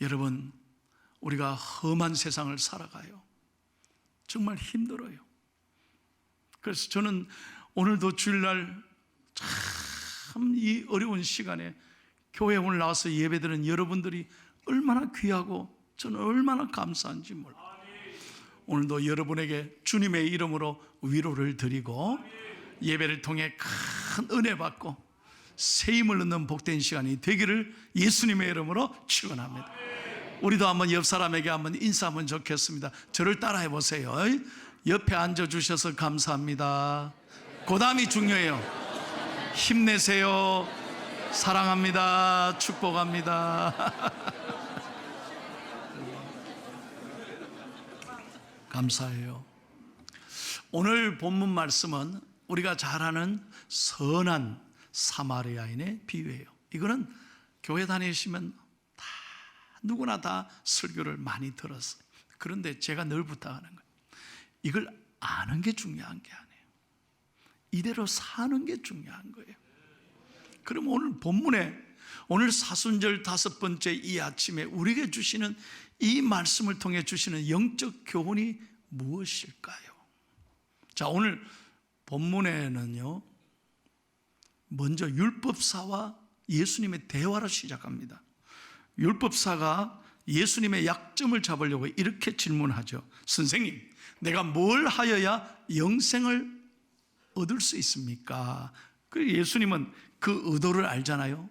여러분, 우리가 험한 세상을 살아가요. 정말 힘들어요. 그래서 저는 오늘도 주일날 참 이 어려운 시간에 교회에 오늘 나와서 예배드리는 여러분들이 얼마나 귀하고 저는 얼마나 감사한지 몰라요. 오늘도 여러분에게 주님의 이름으로 위로를 드리고 예배를 통해 큰 은혜 받고 새 힘을 얻는 복된 시간이 되기를 예수님의 이름으로 축원합니다. 우리도 한번 옆 사람에게 한번 인사하면 좋겠습니다. 저를 따라해 보세요. 옆에 앉아주셔서 감사합니다. 그 다음이 중요해요. 힘내세요. 사랑합니다. 축복합니다. 감사해요. 오늘 본문 말씀은 우리가 잘 아는 선한 사마리아인의 비유예요. 이거는 교회 다니시면 다 누구나 다 설교를 많이 들었어요. 그런데 제가 늘 부탁하는 거예요. 이걸 아는 게 중요한 게 아니에요. 이대로 사는 게 중요한 거예요. 그럼 오늘 본문에 오늘 사순절 5번째 이 아침에 우리에게 주시는 이 말씀을 통해 주시는 영적 교훈이 무엇일까요? 자, 오늘 본문에는요, 먼저 율법사와 예수님의 대화로 시작합니다. 율법사가 예수님의 약점을 잡으려고 이렇게 질문하죠. 선생님, 내가 뭘 하여야 영생을 얻을 수 있습니까? 그 예수님은 그 의도를 알잖아요.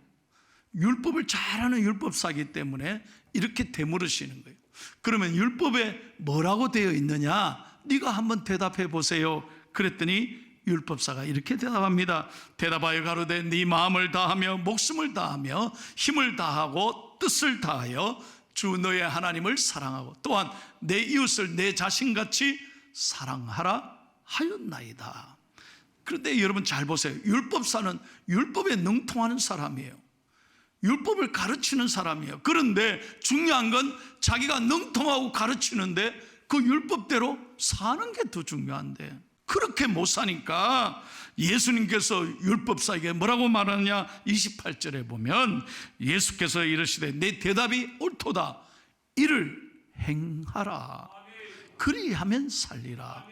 율법을 잘 아는 율법사이기 때문에 이렇게 되물으시는 거예요. 그러면 율법에 뭐라고 되어 있느냐? 네가 한번 대답해 보세요. 그랬더니 율법사가 이렇게 대답합니다. 대답하여 가로되 네 마음을 다하며 목숨을 다하며 힘을 다하고 뜻을 다하여 주 너의 하나님을 사랑하고 또한 내 이웃을 내 자신같이 사랑하라 하였나이다. 그런데 여러분 잘 보세요. 율법사는 율법에 능통하는 사람이에요. 율법을 가르치는 사람이에요. 그런데 중요한 건 자기가 능통하고 가르치는데 그 율법대로 사는 게 더 중요한데 그렇게 못 사니까 예수님께서 율법사에게 뭐라고 말하느냐? 28절에 보면 예수께서 이르시되 내 대답이 옳도다. 이를 행하라. 그리하면 살리라.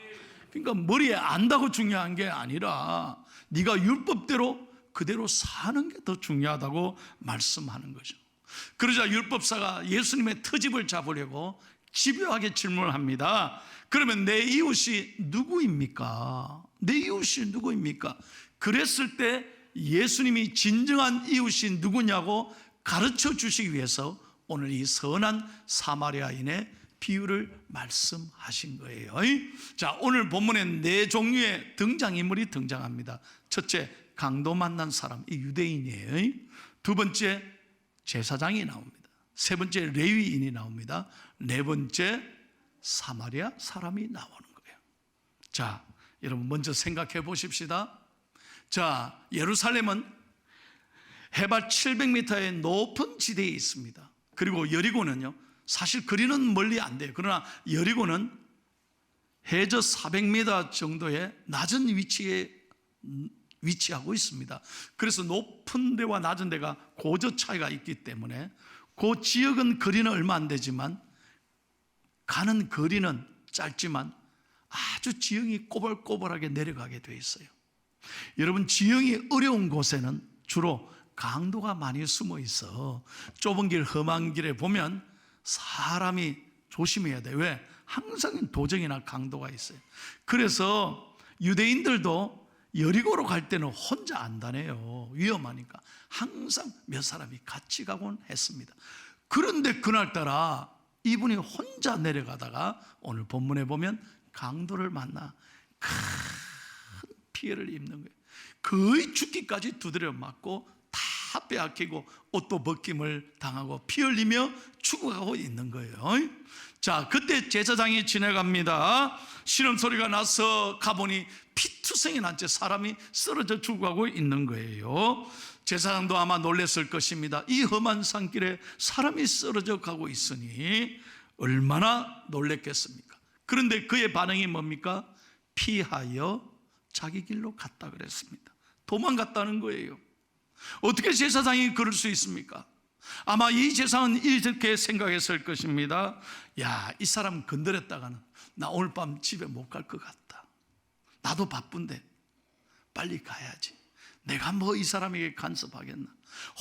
그러니까 머리에 안다고 중요한 게 아니라 네가 율법대로 그대로 사는 게 더 중요하다고 말씀하는 거죠. 그러자 율법사가 예수님의 트집을 잡으려고 집요하게 질문을 합니다. 그러면 내 이웃이 누구입니까? 내 이웃이 누구입니까? 그랬을 때 예수님이 진정한 이웃이 누구냐고 가르쳐 주시기 위해서 오늘 이 선한 사마리아인의 비유를 말씀하신 거예요. 자, 오늘 본문에 4종류의 등장인물이 등장합니다. 첫째, 강도 만난 사람, 이 유대인이에요. 두 번째, 제사장이 나옵니다. 세 번째, 레위인이 나옵니다. 네 번째, 사마리아 사람이 나오는 거예요. 자, 여러분 먼저 생각해 보십시다. 자, 예루살렘은 해발 700m의 높은 지대에 있습니다. 그리고 여리고는요, 사실 거리는 멀리 안 돼요. 그러나 여리고는 해저 400m 정도의 낮은 위치에 위치하고 있습니다. 그래서 높은 데와 낮은 데가 고저 차이가 있기 때문에 그 지역은 거리는 얼마 안 되지만 가는 거리는 짧지만 아주 지형이 꼬불꼬불하게 내려가게 돼 있어요. 여러분, 지형이 어려운 곳에는 주로 강도가 많이 숨어 있어. 좁은 길, 험한 길에 보면 사람이 조심해야 돼. 왜? 항상 도적이나 강도가 있어요. 그래서 유대인들도 여리고로 갈 때는 혼자 안 다녀요. 위험하니까 항상 몇 사람이 같이 가곤 했습니다. 그런데 그날따라 이분이 혼자 내려가다가 오늘 본문에 보면 강도를 만나 큰 피해를 입는 거예요. 거의 죽기까지 두드려 맞고 다 빼앗기고 옷도 벗김을 당하고 피 흘리며 죽어가고 있는 거예요. 자, 그때 제사장이 지나갑니다. 신음소리가 나서 가보니 피투성이 난 채 사람이 쓰러져 죽어가고 있는 거예요. 제사장도 아마 놀랐을 것입니다. 이 험한 산길에 사람이 쓰러져 가고 있으니 얼마나 놀랬겠습니까? 그런데 그의 반응이 뭡니까? 피하여 자기 길로 갔다 그랬습니다. 도망갔다는 거예요. 어떻게 제사장이 그럴 수 있습니까? 아마 이 제사장은 이렇게 생각했을 것입니다. 야, 이 사람 건드렸다가는 나 오늘 밤 집에 못 갈 것 같다. 나도 바쁜데 빨리 가야지. 내가 뭐 이 사람에게 간섭하겠나.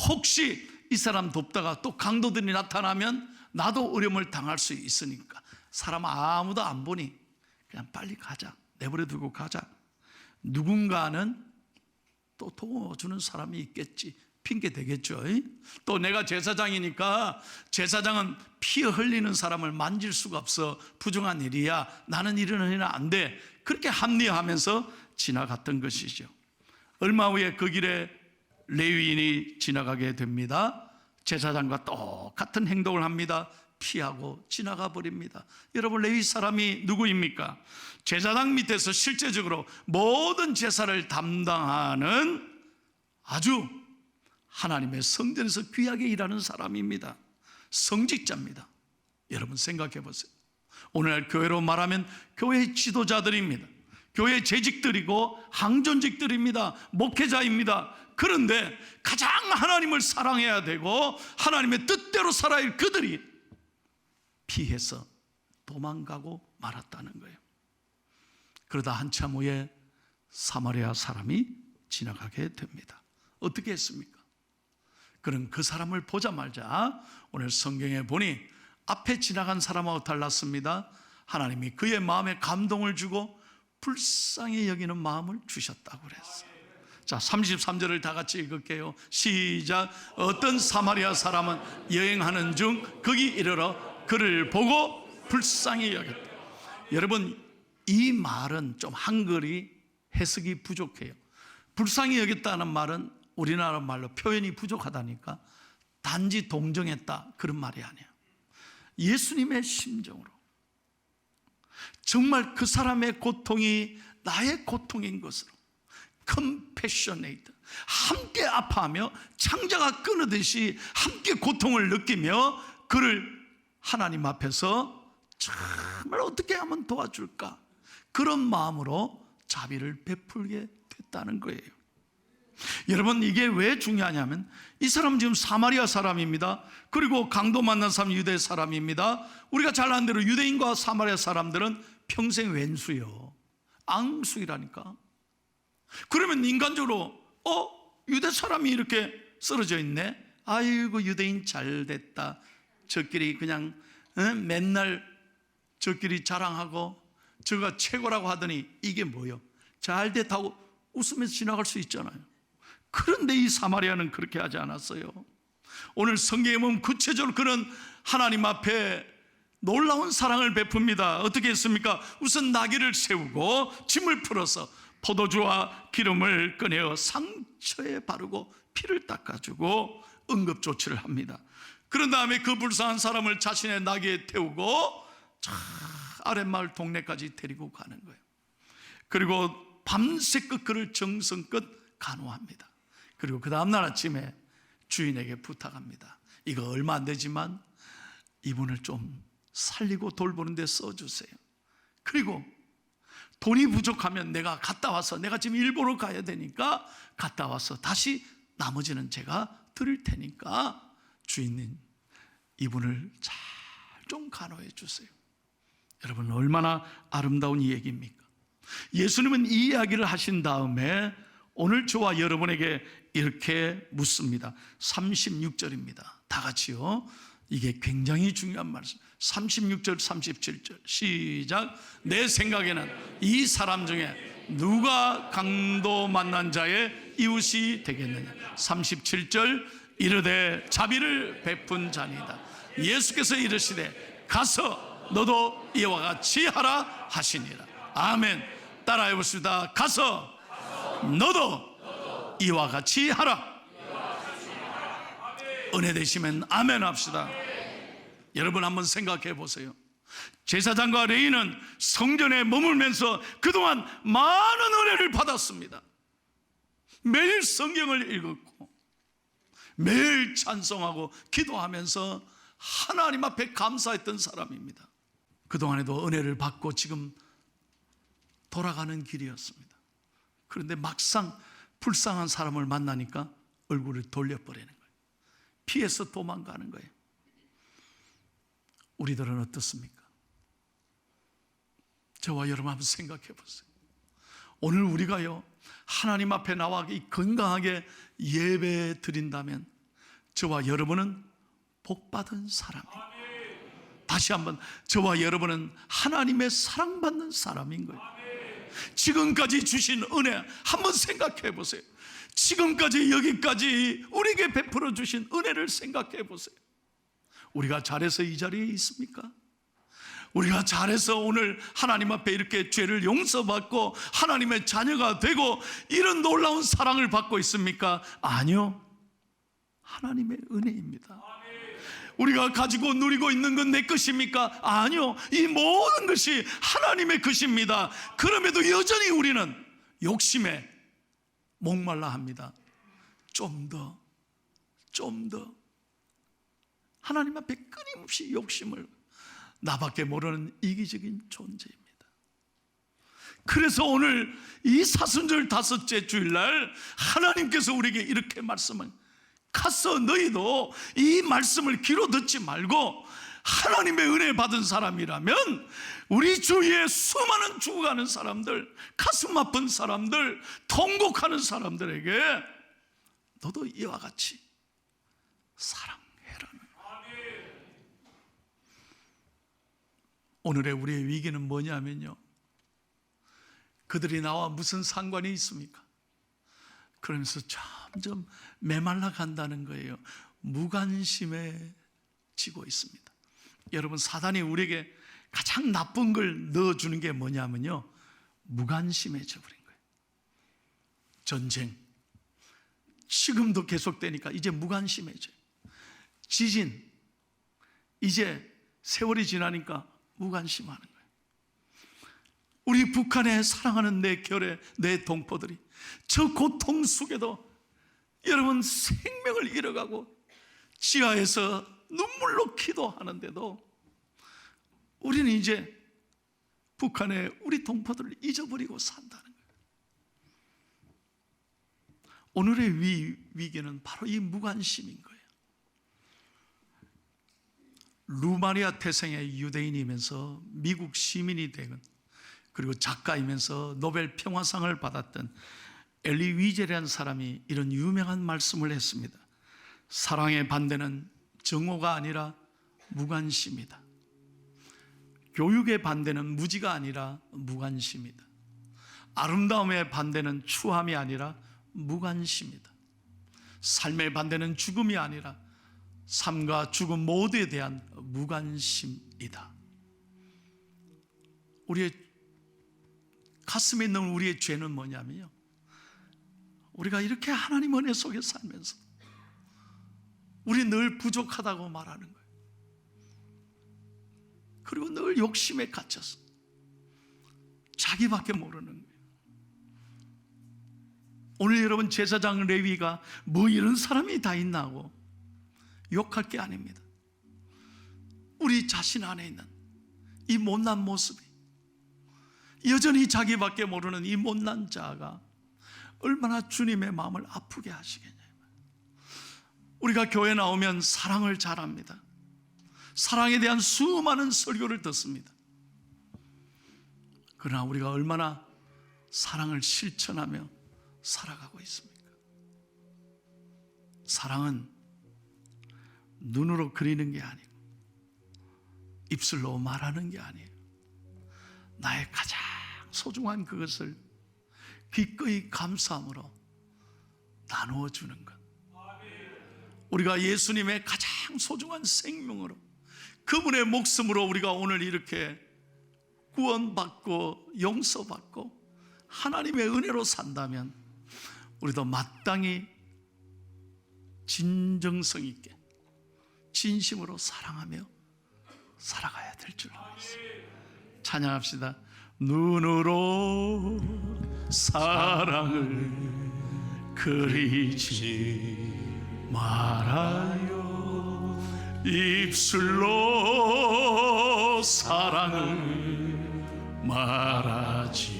혹시 이 사람 돕다가 또 강도들이 나타나면 나도 어려움을 당할 수 있으니까 사람 아무도 안 보니 그냥 빨리 가자. 내버려 두고 가자. 누군가는 또 도와주는 사람이 있겠지. 핑계 되겠죠. 또 내가 제사장이니까 제사장은 피 흘리는 사람을 만질 수가 없어. 부정한 일이야. 나는 이러는 일은 안 돼. 그렇게 합리화하면서 지나갔던 것이죠. 얼마 후에 그 길에 레위인이 지나가게 됩니다. 제사장과 똑같은 행동을 합니다. 피하고 지나가 버립니다. 여러분, 레위 사람이 누구입니까? 제사장 밑에서 실제적으로 모든 제사를 담당하는 아주 하나님의 성전에서 귀하게 일하는 사람입니다. 성직자입니다. 여러분 생각해 보세요. 오늘날 교회로 말하면 교회 지도자들입니다. 교회 재직들이고 항존직들입니다. 목회자입니다. 그런데 가장 하나님을 사랑해야 되고 하나님의 뜻대로 살아야 할 그들이 피해서 도망가고 말았다는 거예요. 그러다 한참 후에 사마리아 사람이 지나가게 됩니다. 어떻게 했습니까? 그는 그 사람을 보자마자 오늘 성경에 보니 앞에 지나간 사람하고 달랐습니다. 하나님이 그의 마음에 감동을 주고 불쌍히 여기는 마음을 주셨다고 그랬어요. 자, 33절을 다 같이 읽을게요. 시작. 어떤 사마리아 사람은 여행하는 중 거기 이르러 그를 보고 불쌍히 여겼다. 여러분, 이 말은 좀 한글이 해석이 부족해요. 불쌍히 여겼다는 말은 우리나라 말로 표현이 부족하다니까 단지 동정했다 그런 말이 아니에요. 예수님의 심정으로 정말 그 사람의 고통이 나의 고통인 것으로 compassionate, 함께 아파하며 창자가 끊어듯이 함께 고통을 느끼며 그를 하나님 앞에서 정말 어떻게 하면 도와줄까, 그런 마음으로 자비를 베풀게 됐다는 거예요. 여러분, 이게 왜 중요하냐면 이 사람은 지금 사마리아 사람입니다. 그리고 강도 만난 사람 유대 사람입니다. 우리가 잘 아는 대로 유대인과 사마리아 사람들은 평생 왼수요, 앙수이라니까. 그러면 인간적으로 유대 사람이 이렇게 쓰러져 있네, 아이고 유대인 잘 됐다, 저끼리 그냥 맨날 저끼리 자랑하고 저가 최고라고 하더니 이게 뭐요, 잘 됐다고 웃으면서 지나갈 수 있잖아요. 그런데 이 사마리아는 그렇게 하지 않았어요. 오늘 성경에 보면 구체적으로 그는 하나님 앞에 놀라운 사랑을 베풉니다. 어떻게 했습니까? 우선 나귀를 세우고 짐을 풀어서 포도주와 기름을 꺼내어 상처에 바르고 피를 닦아주고 응급조치를 합니다. 그런 다음에 그 불쌍한 사람을 자신의 나귀에 태우고 저 아랫마을 동네까지 데리고 가는 거예요. 그리고 밤새껏 그를 정성껏 간호합니다. 그리고 그 다음날 아침에 주인에게 부탁합니다. 이거 얼마 안 되지만 이분을 좀 살리고 돌보는 데 써주세요. 그리고 돈이 부족하면 내가 갔다 와서, 내가 지금 일본으로 가야 되니까 갔다 와서 다시 나머지는 제가 드릴 테니까 주인님 이분을 잘 좀 간호해 주세요. 여러분, 얼마나 아름다운 이 얘기입니까? 예수님은 이 이야기를 하신 다음에 오늘 저와 여러분에게 이렇게 묻습니다. 36절입니다. 다 같이요. 이게 굉장히 중요한 말씀. 36절 37절 시작. 내 생각에는 이 사람 중에 누가 강도 만난 자의 이웃이 되겠느냐. 37절 이르되 자비를 베푼 자니다. 예수께서 이르시되 가서 너도 이와 같이 하라 하시니라. 아멘. 따라해 봅시다. 가서 너도 이와 같이 하라. 은혜 되시면 아멘 합시다. 여러분 한번 생각해 보세요. 제사장과 레위인은 성전에 머물면서 그동안 많은 은혜를 받았습니다. 매일 성경을 읽었고 매일 찬송하고 기도하면서 하나님 앞에 감사했던 사람입니다. 그동안에도 은혜를 받고 지금 돌아가는 길이었습니다. 그런데 막상 불쌍한 사람을 만나니까 얼굴을 돌려버리는 거예요. 피해서 도망가는 거예요. 우리들은 어떻습니까? 저와 여러분 한번 생각해 보세요. 오늘 우리가요 하나님 앞에 나와 건강하게 예배 드린다면 저와 여러분은 복받은 사람이에요. 다시 한번, 저와 여러분은 하나님의 사랑받는 사람인 거예요. 지금까지 주신 은혜 한번 생각해 보세요. 지금까지 여기까지 우리에게 베풀어 주신 은혜를 생각해 보세요. 우리가 잘해서 이 자리에 있습니까? 우리가 잘해서 오늘 하나님 앞에 이렇게 죄를 용서받고 하나님의 자녀가 되고 이런 놀라운 사랑을 받고 있습니까? 아니요, 하나님의 은혜입니다. 우리가 가지고 누리고 있는 건 내 것입니까? 아니요, 이 모든 것이 하나님의 것입니다. 그럼에도 여전히 우리는 욕심에 목말라 합니다. 좀 더 하나님 앞에 끊임없이 욕심을, 나밖에 모르는 이기적인 존재입니다. 그래서 오늘 이 사순절 다섯째 주일날 하나님께서 우리에게 이렇게 말씀을, 가서 너희도 이 말씀을 귀로 듣지 말고 하나님의 은혜 받은 사람이라면 우리 주위에 수많은 죽어가는 사람들, 가슴 아픈 사람들, 통곡하는 사람들에게 너도 이와 같이 사랑해라는 거예요. 오늘의 우리의 위기는 뭐냐면요, 그들이 나와 무슨 상관이 있습니까? 그러면서 점점 메말라 간다는 거예요. 무관심해지고 있습니다. 여러분, 사단이 우리에게 가장 나쁜 걸 넣어주는 게 뭐냐면요, 무관심해져 버린 거예요. 전쟁 지금도 계속되니까 이제 무관심해져요. 지진, 이제 세월이 지나니까 무관심하는 거예요. 우리 북한에 사랑하는 내 결의, 내 동포들이 저 고통 속에도 여러분 생명을 잃어가고 지하에서 눈물로 기도하는데도 우리는 이제 북한의 우리 동포들을 잊어버리고 산다는 거예요. 오늘의 위기는 바로 이 무관심인 거예요. 루마니아 태생의 유대인이면서 미국 시민이 되건, 그리고 작가이면서 노벨 평화상을 받았던 엘리 위젤이라는 사람이 이런 유명한 말씀을 했습니다. 사랑의 반대는 정오가 아니라 무관심이다. 교육의 반대는 무지가 아니라 무관심이다. 아름다움의 반대는 추함이 아니라 무관심이다. 삶의 반대는 죽음이 아니라 삶과 죽음 모두에 대한 무관심이다. 우리의 가슴에 있는 우리의 죄는 뭐냐면요, 우리가 이렇게 하나님 은혜 속에 살면서 우리 늘 부족하다고 말하는 거예요. 그리고 늘 욕심에 갇혀서 자기밖에 모르는 거예요. 오늘 여러분, 제사장 레위가 뭐 이런 사람이 다 있나 하고 욕할 게 아닙니다. 우리 자신 안에 있는 이 못난 모습이, 여전히 자기밖에 모르는 이 못난 자가 얼마나 주님의 마음을 아프게 하시겠냐. 우리가 교회 나오면 사랑을 잘합니다. 사랑에 대한 수많은 설교를 듣습니다. 그러나 우리가 얼마나 사랑을 실천하며 살아가고 있습니까? 사랑은 눈으로 그리는 게 아니고 입술로 말하는 게 아니에요. 나의 가장 소중한 그것을 기꺼이 감사함으로 나누어 주는 것. 우리가 예수님의 가장 소중한 생명으로, 그분의 목숨으로 우리가 오늘 이렇게 구원받고 용서받고 하나님의 은혜로 산다면 우리도 마땅히 진정성 있게 진심으로 사랑하며 살아가야 될 줄 믿습니다. 찬양합시다. 눈으로 사랑을 그리지 말아요. 입술로 사랑을 말하지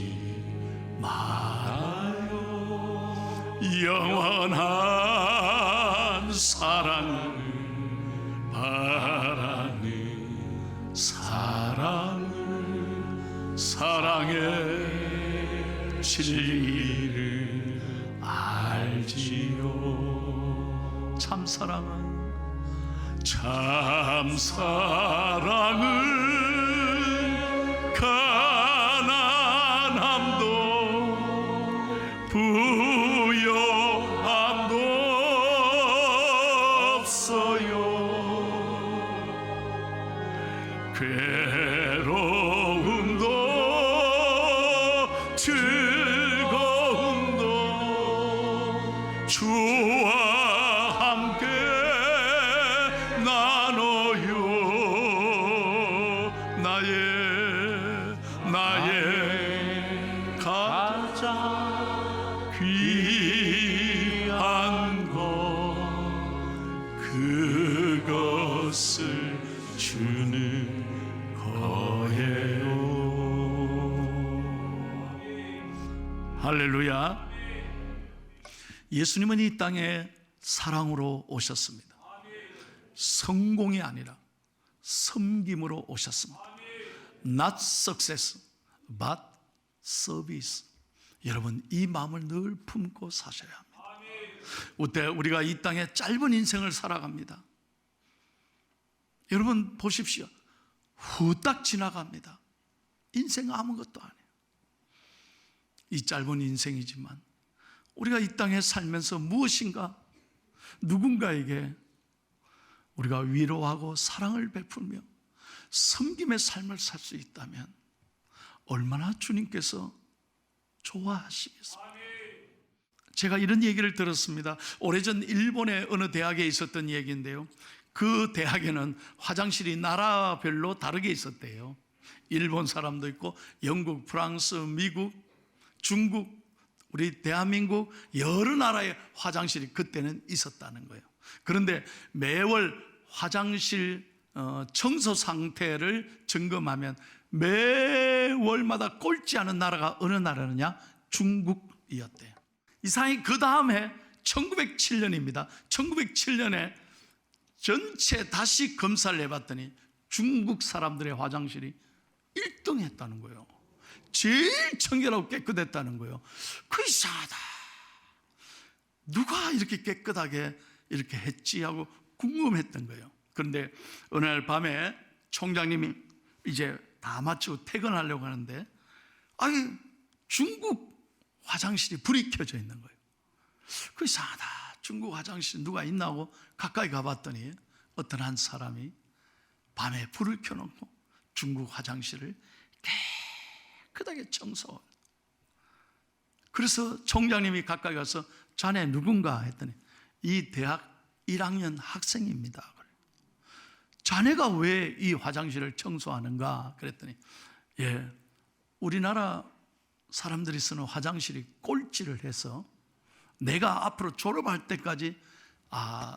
말아요. 영원한 사랑을 바라는 사랑의 진리를 알지요. 참 사랑은 가난함도 부요함도 없어요. 괴로움도 즐거움도 주와 함께 나눠요. 나의 가장 귀한 것 그것을 주는 거예요. 할렐루야. 예수님은 이 땅에 사랑으로 오셨습니다. 성공이 아니라 섬김으로 오셨습니다. Not success, but service. 여러분, 이 마음을 늘 품고 사셔야 합니다. 어때? 우리가 이 땅에 짧은 인생을 살아갑니다. 여러분 보십시오. 후딱 지나갑니다. 인생 아무것도 아니에요. 이 짧은 인생이지만 우리가 이 땅에 살면서 무엇인가 누군가에게 우리가 위로하고 사랑을 베풀며 섬김의 삶을 살 수 있다면 얼마나 주님께서 좋아하시겠습니까? 제가 이런 얘기를 들었습니다. 오래전 일본의 어느 대학에 있었던 얘기인데요, 그 대학에는 화장실이 나라별로 다르게 있었대요. 일본 사람도 있고 영국, 프랑스, 미국, 중국, 우리 대한민국 여러 나라의 화장실이 그때는 있었다는 거예요. 그런데 매월 화장실 청소 상태를 점검하면 매월마다 꼴찌 않은 나라가 어느 나라느냐? 중국이었대요. 이상하게 그 다음에 1907년입니다. 1907년에 전체 다시 검사를 해봤더니 중국 사람들의 화장실이 1등 했다는 거예요. 제일 청결하고 깨끗했다는 거예요. 그 이상하다. 누가 이렇게 깨끗하게 이렇게 했지 하고 궁금했던 거예요. 그런데 어느 날 밤에 총장님이 이제 다 마치고 퇴근하려고 하는데 중국 화장실이 불이 켜져 있는 거예요. 그 이상하다. 중국 화장실 누가 있나 하고 가까이 가봤더니 어떤 한 사람이 밤에 불을 켜놓고 중국 화장실을 깨끗하게 청소해요. 그래서 총장님이 가까이 가서 자네 누군가 했더니 이 대학 1학년 학생입니다. 자네가 왜 이 화장실을 청소하는가 그랬더니 우리나라 사람들이 쓰는 화장실이 꼴찌를 해서 내가 앞으로 졸업할 때까지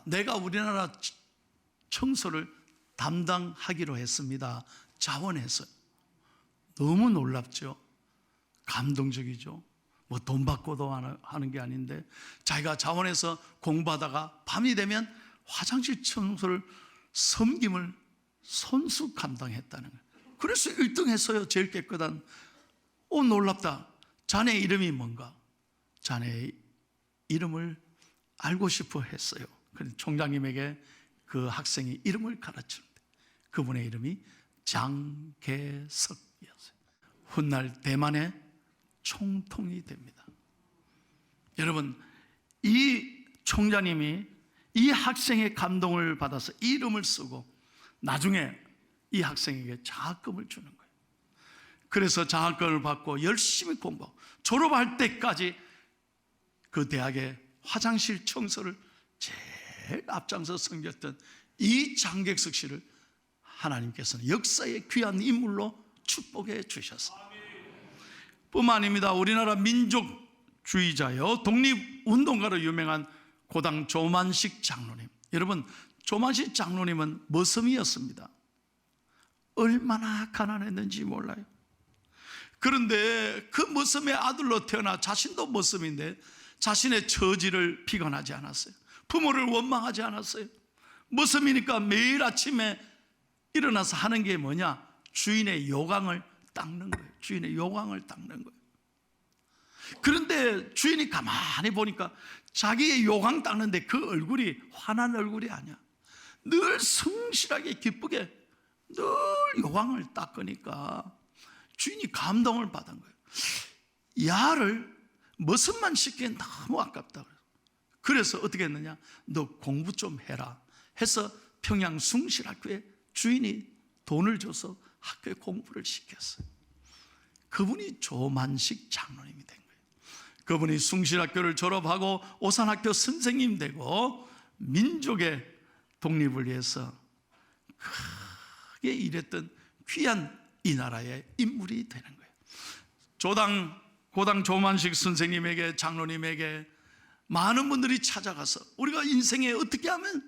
내가 우리나라 청소를 담당하기로 했습니다. 자원해서. 너무 놀랍죠. 감동적이죠. 뭐 돈 받고도 하는 게 아닌데 자기가 자원해서 공부하다가 밤이 되면 화장실 청소를 섬김을 손수 감당했다는 거예요. 그래서 1등 했어요. 제일 깨끗한. 놀랍다. 자네 이름이 뭔가? 자네의 이름을 알고 싶어 했어요. 그래서 총장님에게 그 학생이 이름을 가르치는데 그분의 이름이 장계석이었어요. 훗날 대만의 총통이 됩니다. 여러분, 이 총장님이 이 학생의 감동을 받아서 이름을 쓰고 나중에 이 학생에게 장학금을 주는 거예요. 그래서 장학금을 받고 열심히 공부하고 졸업할 때까지 그 대학의 화장실 청소를 제일 앞장서 섬겼던 이 장객석 씨를 하나님께서는 역사의 귀한 인물로 축복해 주셨어요. 뿐만 아닙니다. 우리나라 민족주의자요 독립운동가로 유명한 고당 조만식 장로님. 여러분, 조만식 장로님은 머슴이었습니다. 얼마나 가난했는지 몰라요. 그런데 그 머슴의 아들로 태어나 자신도 머슴인데 자신의 처지를 비관하지 않았어요. 부모를 원망하지 않았어요. 모습이니까 매일 아침에 일어나서 하는 게 뭐냐? 주인의 요강을 닦는 거예요. 주인의 요강을 닦는 거예요. 그런데 주인이 가만히 보니까 자기의 요강 닦는데 그 얼굴이 화난 얼굴이 아니야. 늘 성실하게 기쁘게 늘 요강을 닦으니까 주인이 감동을 받은 거예요. 야를 머슴만 시키기엔 너무 아깝다. 그래서 어떻게 했느냐? 너 공부 좀 해라 해서 평양 숭실학교에 주인이 돈을 줘서 학교에 공부를 시켰어요. 그분이 조만식 장로님이 된 거예요. 그분이 숭실학교를 졸업하고 오산학교 선생님 되고 민족의 독립을 위해서 크게 일했던 귀한 이 나라의 인물이 되는 거예요. 고당 조만식 선생님에게, 장로님에게 많은 분들이 찾아가서 우리가 인생에 어떻게 하면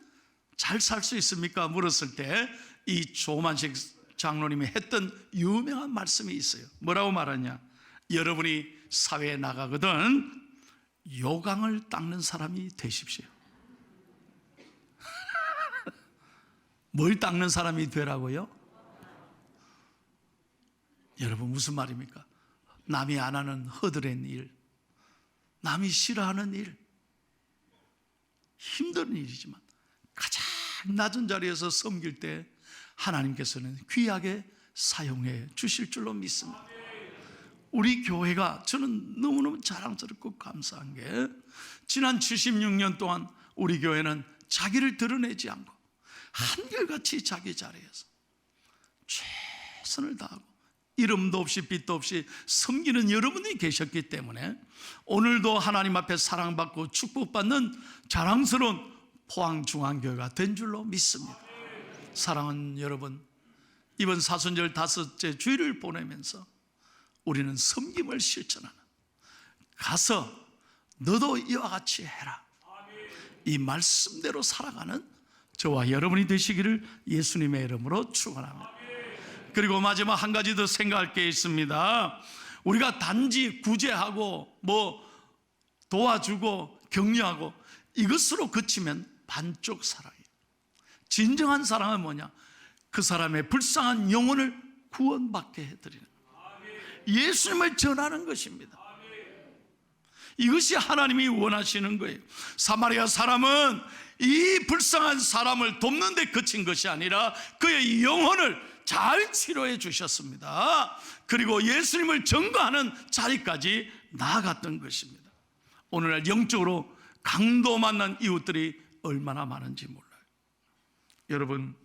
잘 살 수 있습니까? 물었을 때 이 조만식 장로님이 했던 유명한 말씀이 있어요. 뭐라고 말하냐? 여러분이 사회에 나가거든 요강을 닦는 사람이 되십시오. 뭘 닦는 사람이 되라고요? 여러분 무슨 말입니까? 남이 안 하는 허드렛 일, 남이 싫어하는 일, 힘든 일이지만 가장 낮은 자리에서 섬길 때 하나님께서는 귀하게 사용해 주실 줄로 믿습니다. 우리 교회가 저는 너무너무 자랑스럽고 감사한 게 지난 76년 동안 우리 교회는 자기를 드러내지 않고 한결같이 자기 자리에서 최선을 다하고 이름도 없이 빛도 없이 섬기는 여러분이 계셨기 때문에 오늘도 하나님 앞에 사랑받고 축복받는 자랑스러운 포항중앙교회가 된 줄로 믿습니다. 사랑하는 여러분, 이번 사순절 5째 주일을 보내면서 우리는 섬김을 실천하는, 가서 너도 이와 같이 해라, 이 말씀대로 살아가는 저와 여러분이 되시기를 예수님의 이름으로 축원합니다. 그리고 마지막 한 가지 더 생각할 게 있습니다. 우리가 단지 구제하고 도와주고 격려하고 이것으로 그치면 반쪽 사랑이에요. 진정한 사랑은 뭐냐? 그 사람의 불쌍한 영혼을 구원받게 해드리는 거예요. 예수님을 전하는 것입니다. 이것이 하나님이 원하시는 거예요. 사마리아 사람은 이 불쌍한 사람을 돕는 데 그친 것이 아니라 그의 영혼을 잘 치료해 주셨습니다. 그리고 예수님을 전가하는 자리까지 나아갔던 것입니다. 오늘날 영적으로 강도 만난 이웃들이 얼마나 많은지 몰라요. 여러분,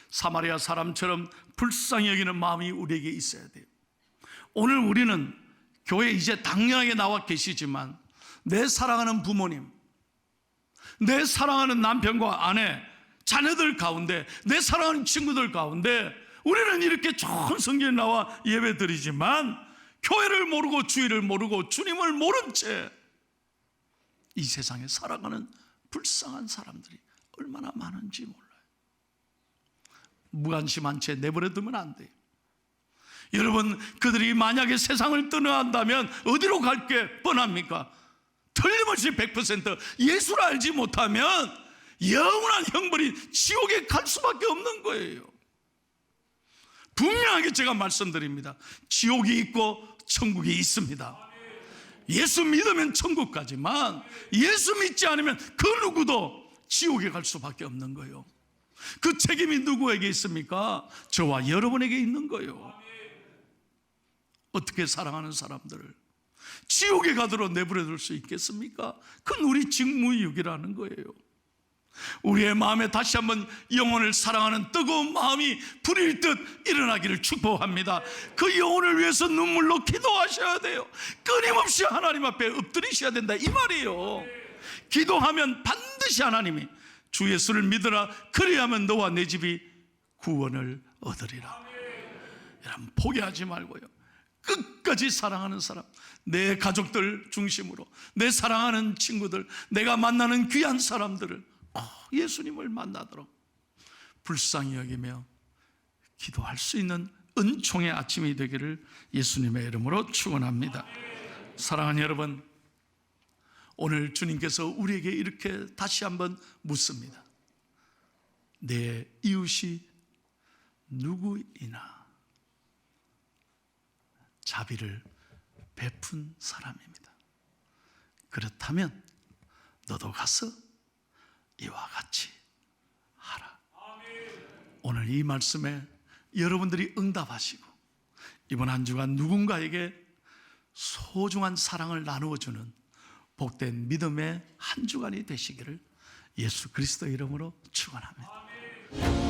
사마리아 사람처럼 불쌍히 여기는 마음이 우리에게 있어야 돼요. 오늘 우리는 교회에 이제 당연하게 나와 계시지만 내 사랑하는 부모님, 내 사랑하는 남편과 아내, 자녀들 가운데, 내 사랑하는 친구들 가운데 우리는 이렇게 좋은 성경에 나와 예배 드리지만 교회를 모르고 주의를 모르고 주님을 모른 채 이 세상에 살아가는 불쌍한 사람들이 얼마나 많은지 몰라요. 무관심한 채 내버려두면 안 돼요. 여러분, 그들이 만약에 세상을 떠나간다면 어디로 갈 게 뻔합니까? 틀림없이 100% 예수를 알지 못하면 영원한 형벌이 지옥에 갈 수밖에 없는 거예요. 분명하게 제가 말씀드립니다. 지옥이 있고 천국이 있습니다. 예수 믿으면 천국 가지만 예수 믿지 않으면 그 누구도 지옥에 갈 수밖에 없는 거예요. 그 책임이 누구에게 있습니까? 저와 여러분에게 있는 거예요. 어떻게 사랑하는 사람들을 지옥에 가도록 내버려둘 수 있겠습니까? 그건 우리 직무유기라는 거예요. 우리의 마음에 다시 한번 영혼을 사랑하는 뜨거운 마음이 불일 듯 일어나기를 축복합니다. 그 영혼을 위해서 눈물로 기도하셔야 돼요. 끊임없이 하나님 앞에 엎드리셔야 된다 이 말이에요. 기도하면 반드시 하나님이 주 예수를 믿으라, 그리하면 너와 내 집이 구원을 얻으리라. 여러분, 포기하지 말고요, 끝까지 사랑하는 사람, 내 가족들 중심으로 내 사랑하는 친구들, 내가 만나는 귀한 사람들을 예수님을 만나도록 불쌍히 여기며 기도할 수 있는 은총의 아침이 되기를 예수님의 이름으로 축원합니다. 사랑하는 여러분, 오늘 주님께서 우리에게 이렇게 다시 한번 묻습니다. 내 이웃이 누구이나? 자비를 베푼 사람입니다. 그렇다면 너도 가서 이와 같이 하라. 오늘 이 말씀에 여러분들이 응답하시고 이번 한 주간 누군가에게 소중한 사랑을 나누어주는 복된 믿음의 한 주간이 되시기를 예수 그리스도의 이름으로 축원합니다.